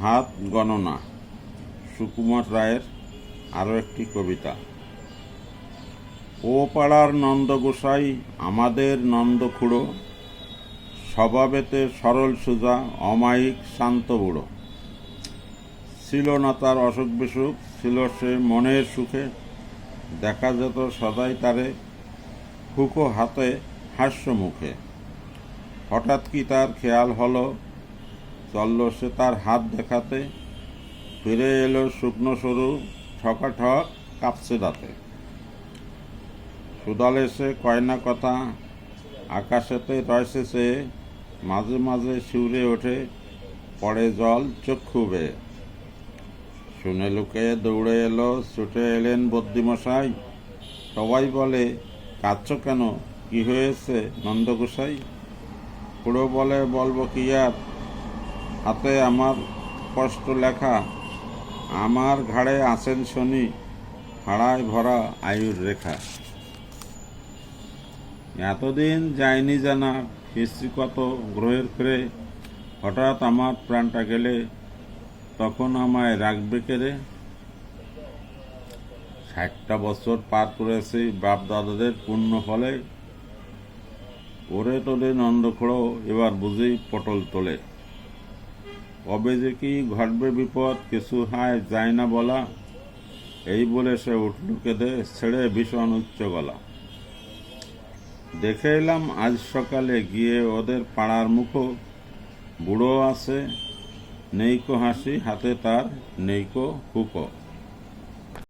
হাত গণনা সুকুমার রায়ের আরও একটি কবিতা। ও পাড়ার নন্দগোসাই আমাদের নন্দখুড়ো, স্বভাবেতে সরল সোজা অমায়িক শান্ত বুড়ো। ছিল না তার অসুখ বিসুখ, ছিল সে মনের সুখে, দেখা যেত সদাই তারে হুকো হাতে হাস্য মুখে। হঠাৎ কি তার খেয়াল হলো, চলল সে তার হাত দেখাতে, ফিরে এলো শুকনো সরু ঠকাঠক কাঁপছে দাঁতে। সুদালে সে কয় না কথা, আকাশেতে রয়েছে চেয়ে, মাঝে মাঝে শিউরে ওঠে পড়ে জল চক্ষু বেয়ে। শুনে লোকে দৌড়ে এলো, ছুটে এলেন বদ্যিমশাই, সবাই বলে কাঁদছ কেন, কি হয়েছে নন্দগোসাই? খুড়ো বলে বলবো কি আর, হাতে আমার কষ্ট লেখা, আমার ঘাড়ে আছেন শনি, হাড়ায় ভরা আয়ুর রেখা। এতদিন যায়নি জানা হিস্ট্রি কত গ্রহের ফেরে, হঠাৎ আমার প্রাণটা গেলে তখন আমায় রাখবে কেড়ে। 60টা বছর পার করেছি বাপ দাদাদের পুণ্য ফলে, ওরে তোলে নন্দখুড়ো এবার বুঝি পটল তোলে। কবে যে কি ঘটবে বিপদ কিছু হায় যায় না বলা, এই বলে সে উঠল কেঁদে ছেড়ে ভীষণ উচ্চ গলা। দেখে এলাম আজ সকালে গিয়ে ওদের পাড়ার মুখো, বুড়ো আছে নেইকো হাসি, হাতে তার নেইকো হুকো।